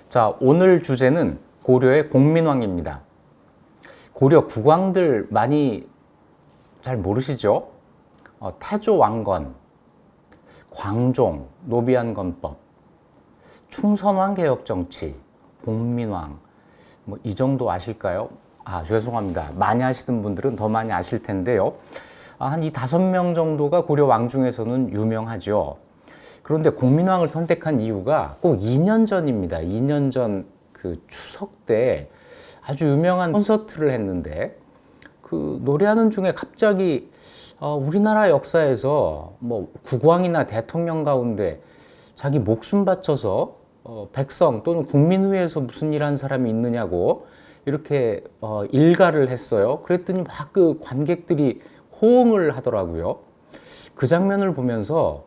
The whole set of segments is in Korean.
자, 오늘 주제는 고려의 공민왕입니다. 고려 국왕들 많이 잘 모르시죠? 태조 왕건, 광종, 노비안건법, 충선왕 개혁 정치, 공민왕, 뭐 이 정도 아실까요? 죄송합니다. 많이 아시는 분들은 더 많이 아실 텐데요. 한 이 5명 정도가 고려 왕 중에서는 유명하죠. 그런데 공민왕을 선택한 이유가 꼭 2년 전입니다. 2년 전 그 추석 때 아주 유명한 콘서트를 했는데 그 노래하는 중에 갑자기 우리나라 역사에서 뭐 국왕이나 대통령 가운데 자기 목숨 바쳐서 백성 또는 국민 위해서 무슨 일 한 사람이 있느냐고 이렇게 일가를 했어요. 그랬더니 막 그 관객들이 호응을 하더라고요. 그 장면을 보면서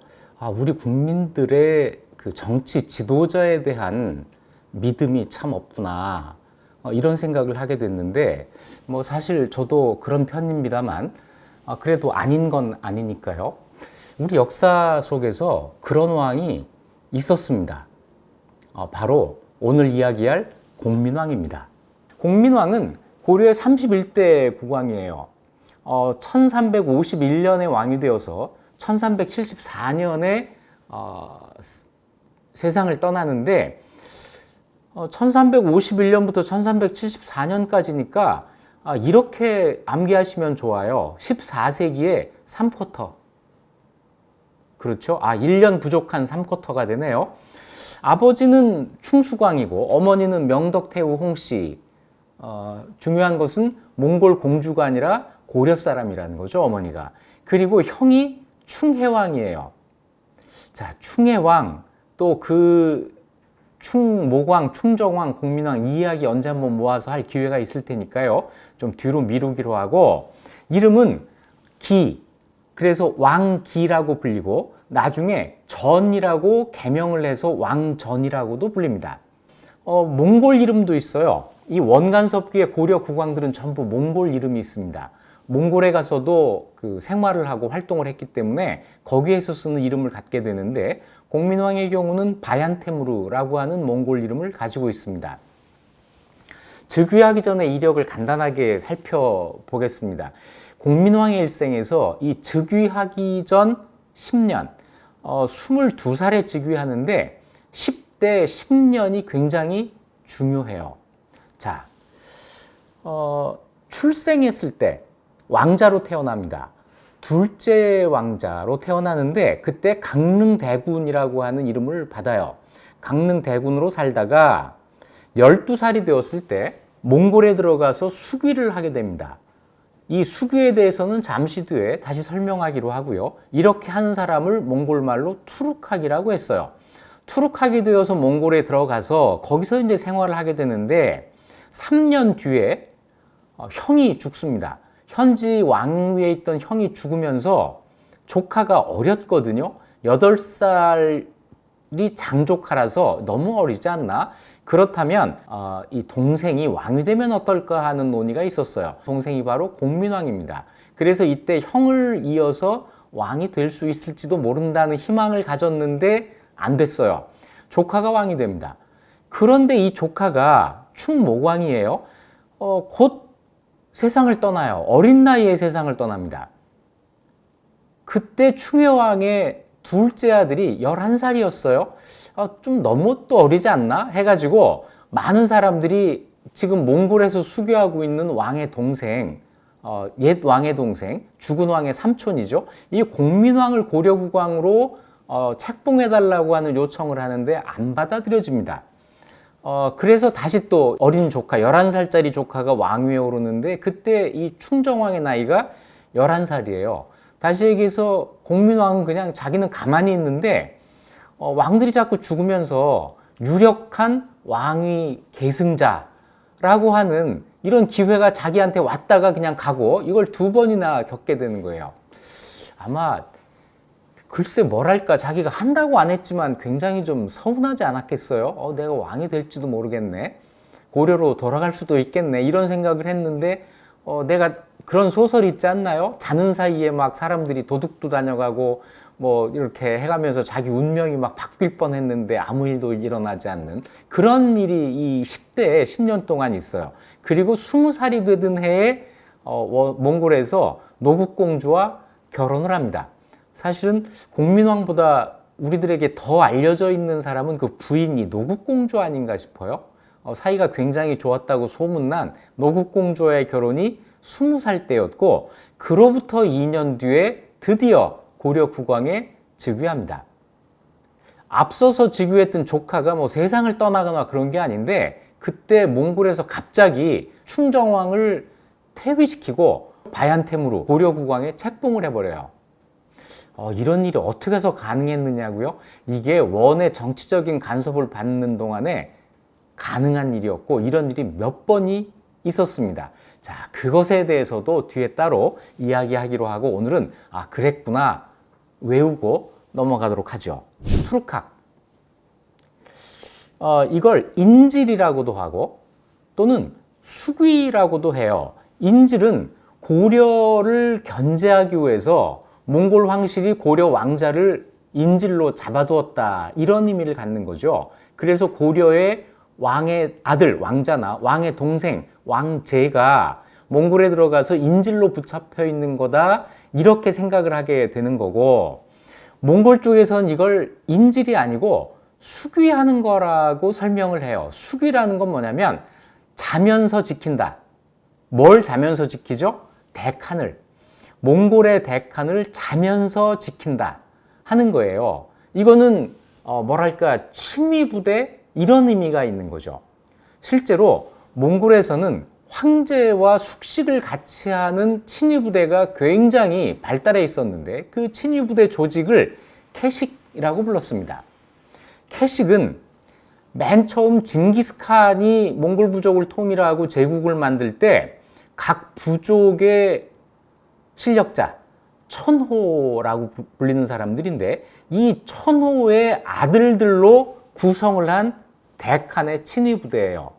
우리 국민들의 그 정치 지도자에 대한 믿음이 참 없구나, 이런 생각을 하게 됐는데, 뭐 사실 저도 그런 편입니다만 그래도 아닌 건 아니니까요. 우리 역사 속에서 그런 왕이 있었습니다. 바로 오늘 이야기할 공민왕입니다. 공민왕은 고려의 31대 국왕이에요. 1351년에 왕이 되어서 1374년에 세상을 떠나는데 1351년부터 1374년까지니까 이렇게 암기하시면 좋아요. 14세기에 3쿼터. 그렇죠? 1년 부족한 3쿼터가 되네요. 아버지는 충수광이고 어머니는 명덕태후 홍씨. 중요한 것은 몽골 공주가 아니라 고려 사람이라는 거죠, 어머니가. 그리고 형이 충혜왕이에요. 자, 충혜왕, 또 그 충모광, 충정왕, 공민왕 이 이야기 언제 한번 모아서 할 기회가 있을 테니까요. 좀 뒤로 미루기로 하고, 이름은 기, 그래서 왕기라고 불리고 나중에 전이라고 개명을 해서 왕전이라고도 불립니다. 몽골 이름도 있어요. 이 원간섭기의 고려 국왕들은 전부 몽골 이름이 있습니다. 몽골에 가서도 그 생활을 하고 활동을 했기 때문에 거기에서 쓰는 이름을 갖게 되는데, 공민왕의 경우는 바얀테무르라고 하는 몽골 이름을 가지고 있습니다. 즉위하기 전에 이력을 간단하게 살펴보겠습니다. 공민왕의 일생에서 이 즉위하기 전 10년, 22살에 즉위하는데 10대 10년이 굉장히 중요해요. 자, 출생했을 때 왕자로 태어납니다. 둘째 왕자로 태어나는데 그때 강릉대군이라고 하는 이름을 받아요. 강릉대군으로 살다가 12살이 되었을 때 몽골에 들어가서 수귀를 하게 됩니다. 이 수귀에 대해서는 잠시 뒤에 다시 설명하기로 하고요. 이렇게 하는 사람을 몽골말로 투르카기라고 했어요. 투르카기 되어서 몽골에 들어가서 거기서 이제 생활을 하게 되는데 3년 뒤에 형이 죽습니다. 현지 왕위에 있던 형이 죽으면서 조카가 어렸거든요. 8살이 장조카라서 너무 어리지 않나? 그렇다면 이 동생이 왕이 되면 어떨까 하는 논의가 있었어요. 동생이 바로 공민왕입니다. 그래서 이때 형을 이어서 왕이 될 수 있을지도 모른다는 희망을 가졌는데 안 됐어요. 조카가 왕이 됩니다. 그런데 이 조카가 충모광이에요. 곧 세상을 떠나요. 어린 나이에 세상을 떠납니다. 그때 충혜왕의 둘째 아들이 11살이었어요. 좀 너무 또 어리지 않나? 해가지고 많은 사람들이 지금 몽골에서 수교하고 있는 왕의 동생, 옛 왕의 동생, 죽은 왕의 삼촌이죠. 이 공민왕을 고려국왕으로 책봉해달라고 하는 요청을 하는데 안 받아들여집니다. 그래서 다시 또 어린 조카, 11살짜리 조카가 왕위에 오르는데 그때 이 충정왕의 나이가 11살이에요. 다시 얘기해서 공민왕은 그냥 자기는 가만히 있는데 왕들이 자꾸 죽으면서 유력한 왕위 계승자라고 하는 이런 기회가 자기한테 왔다가 그냥 가고 이걸 2번이나 겪게 되는 거예요. 아마 글쎄 뭐랄까, 자기가 한다고 안 했지만 굉장히 좀 서운하지 않았겠어요? 내가 왕이 될지도 모르겠네, 고려로 돌아갈 수도 있겠네, 이런 생각을 했는데 내가 그런 소설 있지 않나요? 자는 사이에 막 사람들이 도둑도 다녀가고 뭐 이렇게 해가면서 자기 운명이 막 바뀔 뻔했는데 아무 일도 일어나지 않는 그런 일이 이 10대에 10년 동안 있어요. 그리고 20살이 되던 해에 몽골에서 노국공주와 결혼을 합니다. 사실은 공민왕보다 우리들에게 더 알려져 있는 사람은 그 부인이 노국공주 아닌가 싶어요. 사이가 굉장히 좋았다고 소문난 노국공주와의 결혼이 20살 때였고, 그로부터 2년 뒤에 드디어 고려 국왕에 즉위합니다. 앞서서 즉위했던 조카가 뭐 세상을 떠나거나 그런 게 아닌데, 그때 몽골에서 갑자기 충정왕을 퇴위시키고 바얀템으로 고려 국왕에 책봉을 해버려요. 이런 일이 어떻게 해서 가능했느냐고요? 이게 원의 정치적인 간섭을 받는 동안에 가능한 일이었고, 이런 일이 몇 번이 있었습니다. 자, 그것에 대해서도 뒤에 따로 이야기하기로 하고, 오늘은 그랬구나 외우고 넘어가도록 하죠. 투르칵, 이걸 인질이라고도 하고 또는 수귀라고도 해요. 인질은 고려를 견제하기 위해서 몽골 황실이 고려 왕자를 인질로 잡아두었다, 이런 의미를 갖는 거죠. 그래서 고려의 왕의 아들, 왕자나 왕의 동생, 왕제가 몽골에 들어가서 인질로 붙잡혀 있는 거다, 이렇게 생각을 하게 되는 거고, 몽골 쪽에서는 이걸 인질이 아니고 수귀하는 거라고 설명을 해요. 수귀라는 건 뭐냐면 자면서 지킨다. 뭘 자면서 지키죠? 대칸을. 몽골의 대칸을 자면서 지킨다 하는 거예요. 이거는 뭐랄까 친위부대, 이런 의미가 있는 거죠. 실제로 몽골에서는 황제와 숙식을 같이 하는 친위부대가 굉장히 발달해 있었는데, 그 친위부대 조직을 캐식이라고 불렀습니다. 캐식은 맨 처음 징기스칸이 몽골 부족을 통일하고 제국을 만들 때 각 부족의 실력자, 천호라고 불리는 사람들인데, 이 천호의 아들들로 구성을 한 대칸의 친위부대예요.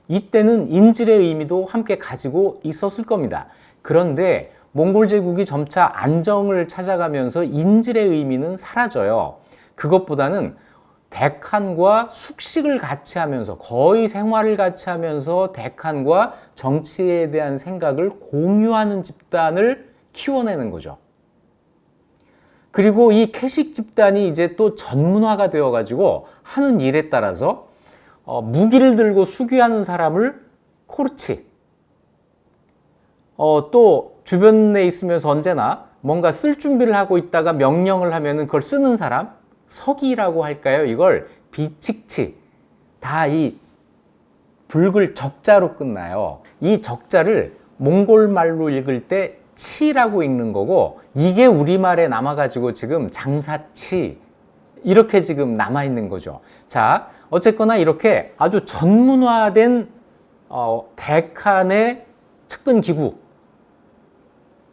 이때는 인질의 의미도 함께 가지고 있었을 겁니다. 그런데 몽골 제국이 점차 안정을 찾아가면서 인질의 의미는 사라져요. 그것보다는 대칸과 숙식을 같이 하면서, 거의 생활을 같이 하면서 대칸과 정치에 대한 생각을 공유하는 집단을 키워내는 거죠. 그리고 이 캐식 집단이 이제 또 전문화가 되어가지고 하는 일에 따라서 무기를 들고 수귀하는 사람을 코르치, 또 주변에 있으면서 언제나 뭔가 쓸 준비를 하고 있다가 명령을 하면은 그걸 쓰는 사람, 서기라고 할까요? 이걸 비칙치, 다 이 붉을 적자로 끝나요. 이 적자를 몽골 말로 읽을 때 치라고 읽는 거고, 이게 우리말에 남아가지고 지금 장사치, 이렇게 지금 남아있는 거죠. 자, 어쨌거나 이렇게 아주 전문화된 대칸의 측근 기구,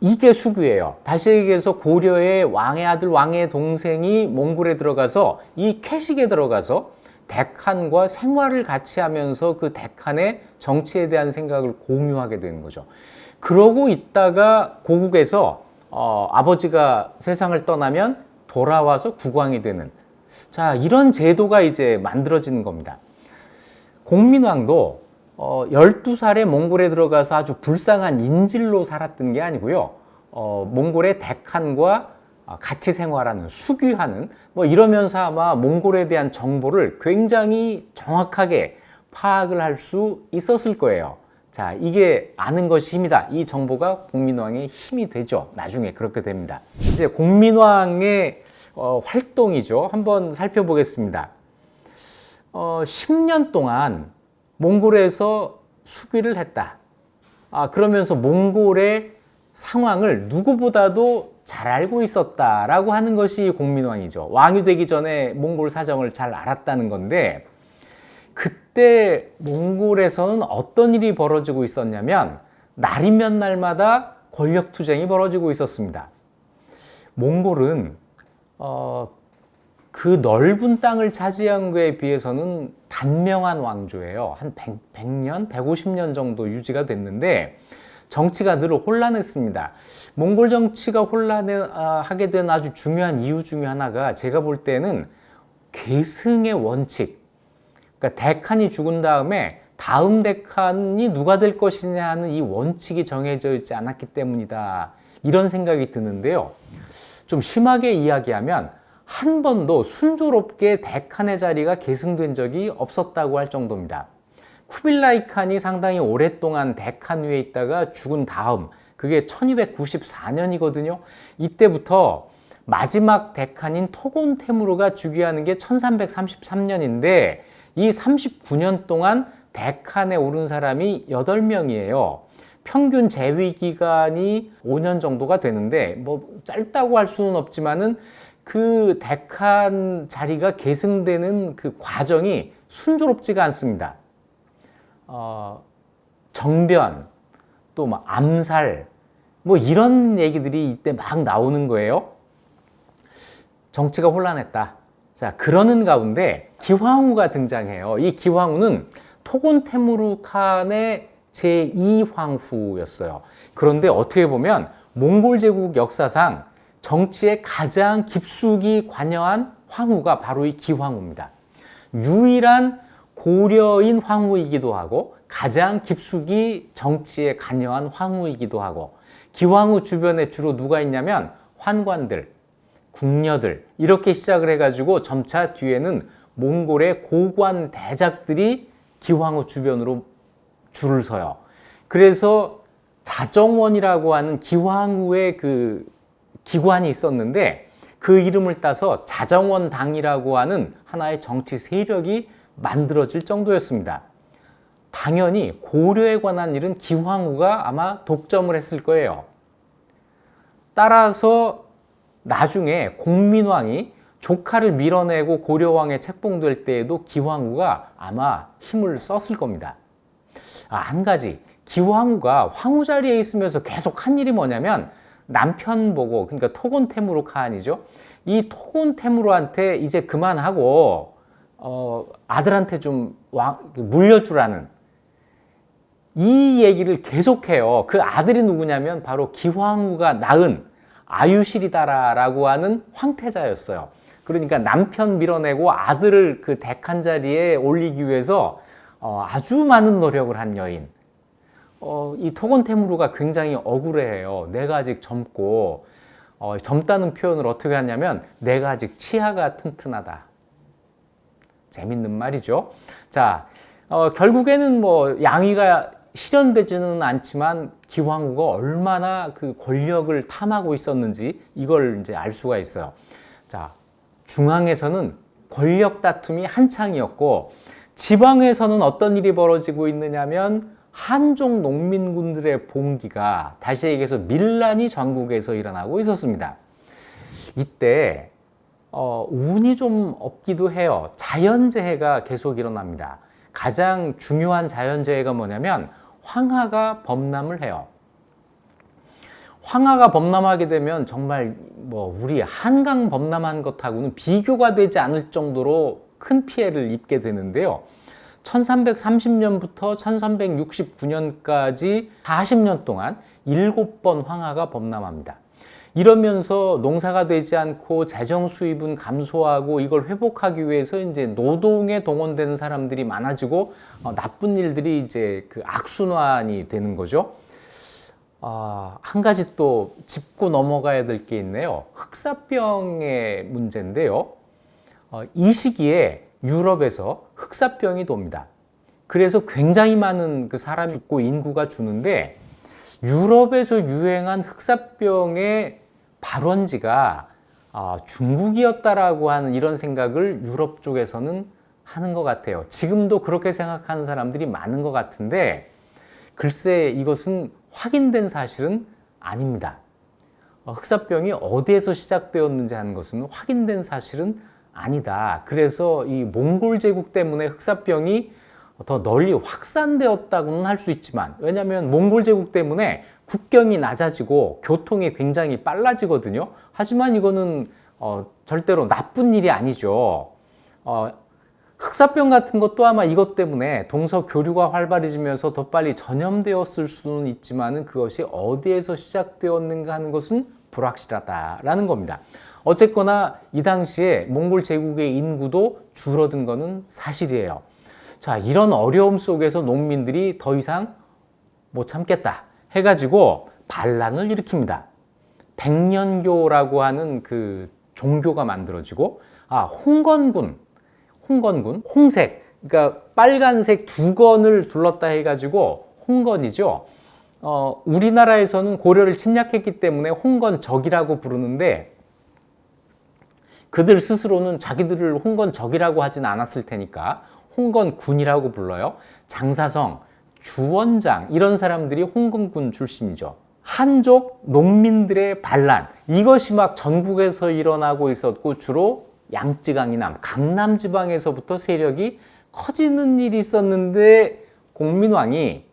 이게 수귀예요. 다시 얘기해서 고려의 왕의 아들, 왕의 동생이 몽골에 들어가서 이 캐식에 들어가서 대칸과 생활을 같이 하면서 그 대칸의 정치에 대한 생각을 공유하게 되는 거죠. 그러고 있다가 고국에서 아버지가 세상을 떠나면 돌아와서 국왕이 되는, 자, 이런 제도가 이제 만들어지는 겁니다. 공민왕도 12살에 몽골에 들어가서 아주 불쌍한 인질로 살았던 게 아니고요. 몽골의 대칸과 같이 생활하는, 수귀하는, 뭐 이러면서 아마 몽골에 대한 정보를 굉장히 정확하게 파악을 할 수 있었을 거예요. 자, 이게 아는 것이 힘이다. 이 정보가 공민왕의 힘이 되죠. 나중에 그렇게 됩니다. 이제 공민왕의 활동이죠. 한번 살펴보겠습니다. 10년 동안 몽골에서 수귀를 했다. 그러면서 몽골의 상황을 누구보다도 잘 알고 있었다라고 하는 것이 공민왕이죠. 왕이 되기 전에 몽골 사정을 잘 알았다는 건데, 그때 몽골에서는 어떤 일이 벌어지고 있었냐면, 날이면 날마다 권력 투쟁이 벌어지고 있었습니다. 몽골은 그 넓은 땅을 차지한 거에 비해서는 단명한 왕조예요. 한 100년, 150년 정도 유지가 됐는데, 정치가 늘 혼란했습니다. 몽골 정치가 혼란하게 된 아주 중요한 이유 중에 하나가 제가 볼 때는 계승의 원칙, 그러니까 대칸이 죽은 다음에 다음 대칸이 누가 될 것이냐 하는 이 원칙이 정해져 있지 않았기 때문이다, 이런 생각이 드는데요. 좀 심하게 이야기하면 한 번도 순조롭게 대칸의 자리가 계승된 적이 없었다고 할 정도입니다. 쿠빌라이 칸이 상당히 오랫동안 대칸 위에 있다가 죽은 다음, 그게 1294년이거든요. 이때부터 마지막 대칸인 토곤 테무르가 즉위하는 게 1333년인데 이 39년 동안 대칸에 오른 사람이 8명이에요. 평균 재위 기간이 5년 정도가 되는데 뭐 짧다고 할 수는 없지만은 그 대칸 자리가 계승되는 그 과정이 순조롭지가 않습니다. 정변, 또 뭐 암살, 뭐 이런 얘기들이 이때 막 나오는 거예요. 정치가 혼란했다. 자, 그러는 가운데 기황후가 등장해요. 이 기황후는 토곤 테무르 칸의 제2황후였어요. 그런데 어떻게 보면 몽골 제국 역사상 정치에 가장 깊숙이 관여한 황후가 바로 이 기황후입니다. 유일한 고려인 황후이기도 하고 가장 깊숙이 정치에 관여한 황후이기도 하고, 기황후 주변에 주로 누가 있냐면 환관들, 궁녀들, 이렇게 시작을 해가지고 점차 뒤에는 몽골의 고관 대작들이 기황후 주변으로 줄을 서요. 그래서 자정원이라고 하는 기황후의 그 기관이 있었는데 그 이름을 따서 자정원당이라고 하는 하나의 정치 세력이 만들어질 정도였습니다. 당연히 고려에 관한 일은 기황후가 아마 독점을 했을 거예요. 따라서 나중에 공민왕이 조카를 밀어내고 고려왕에 책봉될 때에도 기황후가 아마 힘을 썼을 겁니다. 한 가지, 기황후가 황후 자리에 있으면서 계속 한 일이 뭐냐면 남편 보고, 그러니까 토곤 테무르 칸이죠. 이 토곤 테무르한테 이제 그만하고 아들한테 좀 물려주라는 이 얘기를 계속해요. 그 아들이 누구냐면 바로 기황후가 낳은 아유실이다라고 하는 황태자였어요. 그러니까 남편 밀어내고 아들을 그 대칸 자리에 올리기 위해서 아주 많은 노력을 한 여인. 이 토곤 테무르가 굉장히 억울해해요. 내가 아직 젊고, 젊다는 표현을 어떻게 하냐면 내가 아직 치아가 튼튼하다. 재밌는 말이죠. 자, 결국에는 뭐 양위가 실현되지는 않지만 기황후가 얼마나 그 권력을 탐하고 있었는지 이걸 이제 알 수가 있어요. 자, 중앙에서는 권력 다툼이 한창이었고 지방에서는 어떤 일이 벌어지고 있느냐면 한족 농민군들의 봉기가, 다시 얘기해서 밀란이 전국에서 일어나고 있었습니다. 이때 운이 좀 없기도 해요. 자연재해가 계속 일어납니다. 가장 중요한 자연재해가 뭐냐면 황하가 범람을 해요. 황하가 범람하게 되면 정말 뭐 우리 한강 범람한 것하고는 비교가 되지 않을 정도로 큰 피해를 입게 되는데요. 1330년부터 1369년까지 40년 동안 7번 황하가 범람합니다. 이러면서 농사가 되지 않고 재정 수입은 감소하고 이걸 회복하기 위해서 이제 노동에 동원되는 사람들이 많아지고 나쁜 일들이 이제 그 악순환이 되는 거죠. 한 가지 또 짚고 넘어가야 될 게 있네요. 흑사병의 문제인데요. 이 시기에 유럽에서 흑사병이 돕니다. 그래서 굉장히 많은 그 사람이 죽고 인구가 주는데 유럽에서 유행한 흑사병의 발원지가 중국이었다라고 하는 이런 생각을 유럽 쪽에서는 하는 것 같아요. 지금도 그렇게 생각하는 사람들이 많은 것 같은데 글쎄 이것은 확인된 사실은 아닙니다. 흑사병이 어디에서 시작되었는지 하는 것은 확인된 사실은 아니다. 그래서 이 몽골 제국 때문에 흑사병이 더 널리 확산되었다고는 할 수 있지만, 왜냐하면 몽골 제국 때문에 국경이 낮아지고 교통이 굉장히 빨라지거든요. 하지만 이거는 절대로 나쁜 일이 아니죠. 흑사병 같은 것도 아마 이것 때문에 동서 교류가 활발해지면서 더 빨리 전염되었을 수는 있지만은 그것이 어디에서 시작되었는가 하는 것은 불확실하다라는 겁니다. 어쨌거나 이 당시에 몽골 제국의 인구도 줄어든 것은 사실이에요. 자, 이런 어려움 속에서 농민들이 더 이상 못 참겠다 해가지고 반란을 일으킵니다. 백년교라고 하는 그 종교가 만들어지고, 홍건군, 홍색, 그러니까 빨간색 두건을 둘렀다 해가지고 홍건이죠. 우리나라에서는 고려를 침략했기 때문에 홍건적이라고 부르는데, 그들 스스로는 자기들을 홍건적이라고 하진 않았을 테니까 홍건군이라고 불러요. 장사성, 주원장 이런 사람들이 홍건군 출신이죠. 한족 농민들의 반란, 이것이 막 전국에서 일어나고 있었고, 주로 양쯔강이남, 강남 지방에서부터 세력이 커지는 일이 있었는데, 공민왕이